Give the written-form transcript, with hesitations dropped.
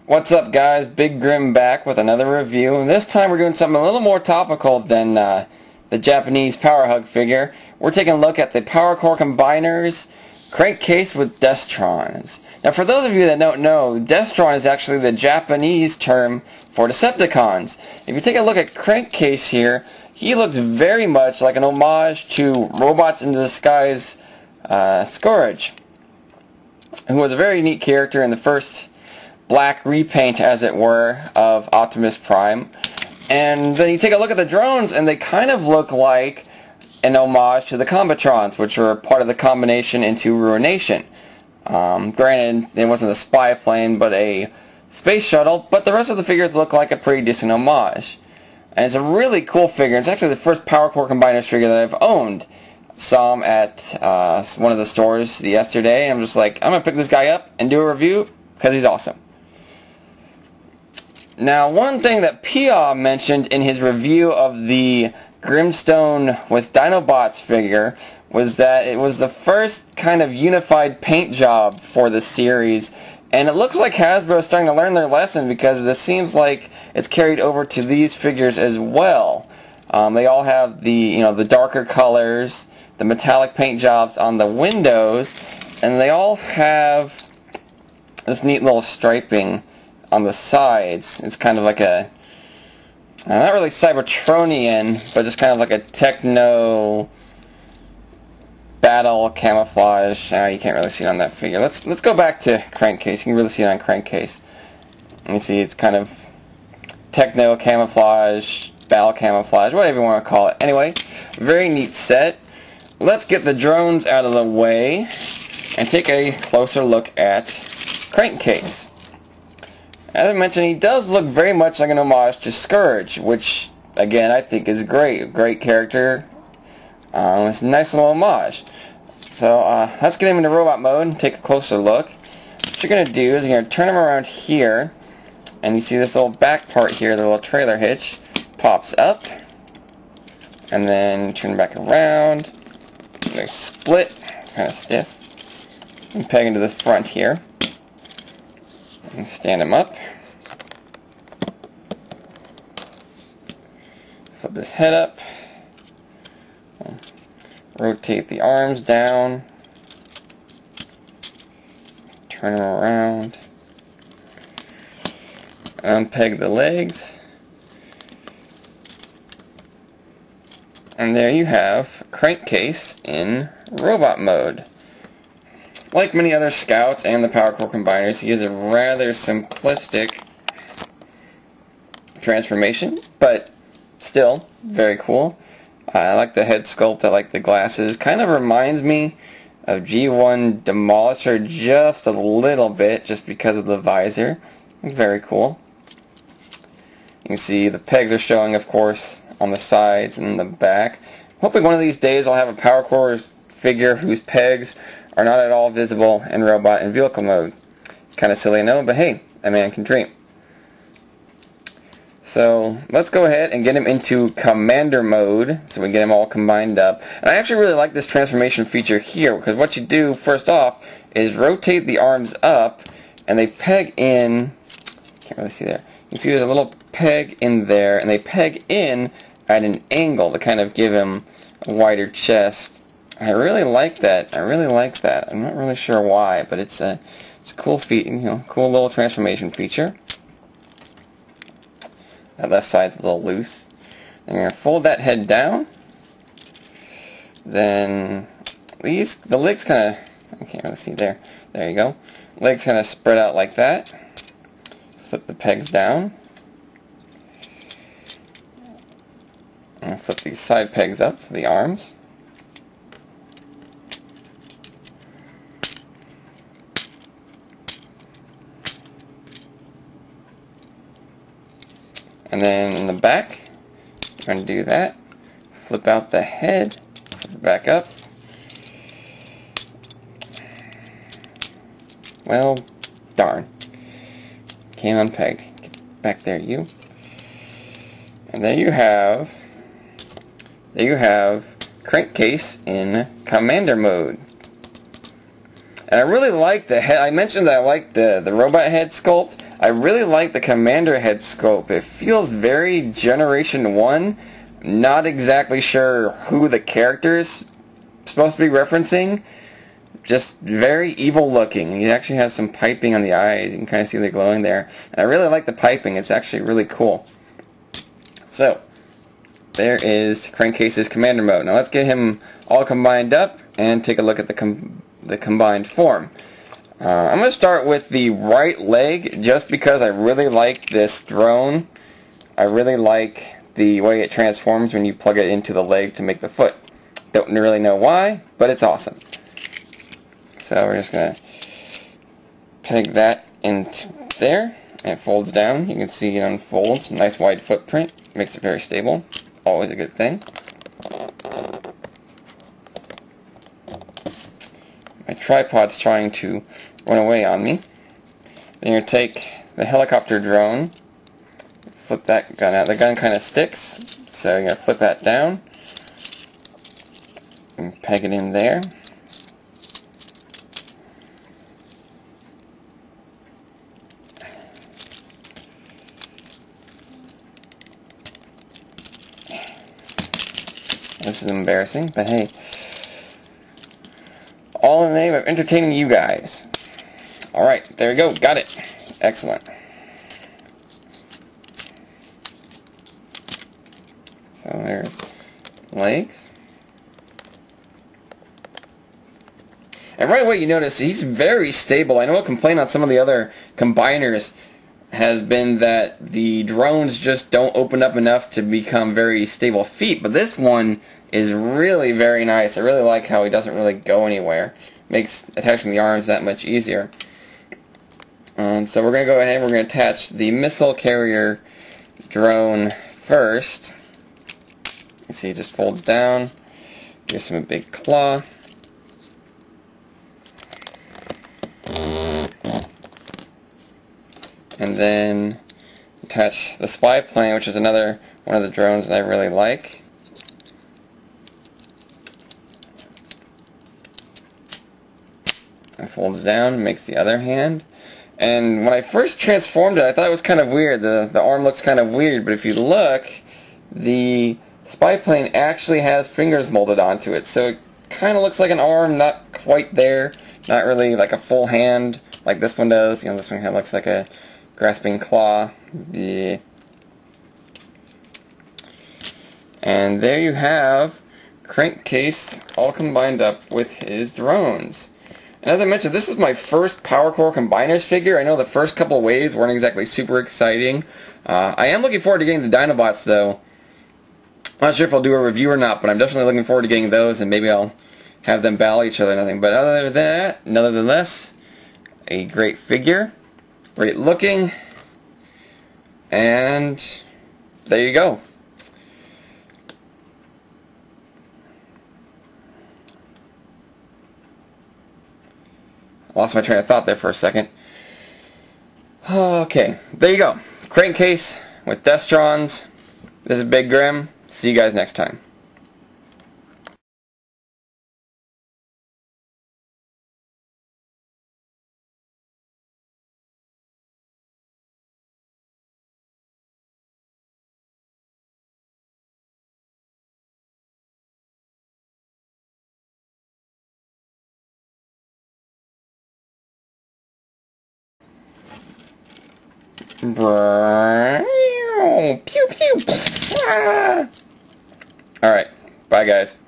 What's up, guys? Big Grim back with another review, and this time we're doing something a little more topical than the Japanese Power Hug figure. We're taking a look at the Powercore Combiners Crankcase with Destrons. Now, for those of you that don't know, Destron is actually the Japanese term for Decepticons. If you take a look at Crankcase here, he looks very much like an homage to Robots in Disguise Scourge, who was a very neat character in the first black repaint, as it were, of Optimus Prime. And then you take a look at the drones, and they kind of look like an homage to the Combatrons, which were part of the combination into Ruination. Granted, it wasn't a spy plane, but a space shuttle, but the rest of the figures look like a pretty decent homage. And it's a really cool figure. It's actually the first Powercore Combiners figure that I've owned. Saw him at one of the stores yesterday, and I'm just like, I'm going to pick this guy up and do a review, because he's awesome. Now, one thing that Pia mentioned in his review of the Grimstone with Dinobots figure was that it was the first kind of unified paint job for the series, and it looks like Hasbro is starting to learn their lesson, because this seems like it's carried over to these figures as well. They all have the darker colors, the metallic paint jobs on the windows, and they all have this neat little striping on the sides. It's kind of like a, not really Cybertronian, but just kind of like a techno battle camouflage. You can't really see it on that figure. Let's go back to Crankcase. You can really see it on Crankcase. You see it's kind of techno camouflage, battle camouflage, whatever you want to call it. Anyway, very neat set. Let's get the drones out of the way and take a closer look at Crankcase. As I mentioned, he does look very much like an homage to Scourge, which, again, I think is great. A great character. It's a nice little homage. So, let's get him into robot mode and take a closer look. What you're going to do is you're going to turn him around here, and you see this little back part here, the little trailer hitch, pops up, and then turn it back around. They're split, kind of stiff, and peg into this front here. And stand him up. Flip this head up. Rotate the arms down. Turn them around. Unpeg the legs. And there you have Crankcase in robot mode. Like many other Scouts and the Powercore Combiners, he is a rather simplistic transformation, but still very cool. I like the head sculpt, I like the glasses. Kind of reminds me of G1 Demolisher just a little bit, just because of the visor. Very cool. You can see the pegs are showing, of course, on the sides and the back. Hoping one of these days I'll have a Powercore figure whose pegs are not at all visible in robot and vehicle mode. Kind of silly, I know, but hey, a man can dream. So let's go ahead and get him into Commander mode, so we get him all combined up. And I actually really like this transformation feature here, because what you do first off is rotate the arms up, and they peg in. Can't really see there. You can see there's a little peg in there, and they peg in at an angle to kind of give him a wider chest. I really like that. I really like that. I'm not really sure why, but it's a cool cool little transformation feature. That left side's a little loose. And you're gonna fold that head down. Then the legs kind of, I can't really see there. There you go. Legs kind of spread out like that. Flip the pegs down. And flip these side pegs up for the arms. And then in the back, you're going to do that. Flip out the head, flip it back up. Well, darn. Came unpegged. Get back there, you. And there you have Crankcase in Commander mode. And I really like the head. I mentioned that I like the robot head sculpt. I really like the commander head sculpt. It feels very Generation 1. Not exactly sure who the character's supposed to be referencing. Just very evil looking. He actually has some piping on the eyes. You can kind of see the glowing there. And I really like the piping. It's actually really cool. So, there is Crankcase's commander mode. Now let's get him all combined up and take a look at the combined form. I'm going to start with the right leg just because I really like this drone. I really like the way it transforms when you plug it into the leg to make the foot. Don't really know why, but it's awesome. So we're just going to peg that into there, and it folds down. You can see it unfolds. Nice wide footprint. Makes it very stable. Always a good thing. My tripod's trying to run away on me. Then you're going to take the helicopter drone, flip that gun out. The gun kind of sticks, so you're going to flip that down and peg it in there. This is embarrassing, but hey. All in the name of entertaining you guys. Alright, there we go. Got it. Excellent. So there's legs. And right away you notice he's very stable. I know a complaint on some of the other combiners has been that the drones just don't open up enough to become very stable feet, but this one is really very nice. I really like how he doesn't really go anywhere. Makes attaching the arms that much easier. And so we're going to go ahead and we're going to attach the missile carrier drone first. You see it just folds down. Gives him a big claw. And then attach the spy plane, which is another one of the drones that I really like. It folds down, makes the other hand. And when I first transformed it, I thought it was kind of weird. The arm looks kind of weird, but if you look, the spy plane actually has fingers molded onto it. So it kind of looks like an arm, not quite there. Not really like a full hand like this one does. You know, this one kind of looks like a grasping claw. Yeah. And there you have Crankcase all combined up with his drones. And as I mentioned, this is my first Powercore Combiners figure. I know the first couple waves weren't exactly super exciting. I am looking forward to getting the Dinobots though. I'm not sure if I'll do a review or not, but I'm definitely looking forward to getting those, and maybe I'll have them battle each other or nothing. But other than that, nonetheless, a great figure. Great looking, and there you go. Lost my train of thought there for a second. Okay, there you go. Crankcase with Destrons. This is Big Grim. See you guys next time. Pew pew. Alright, bye guys.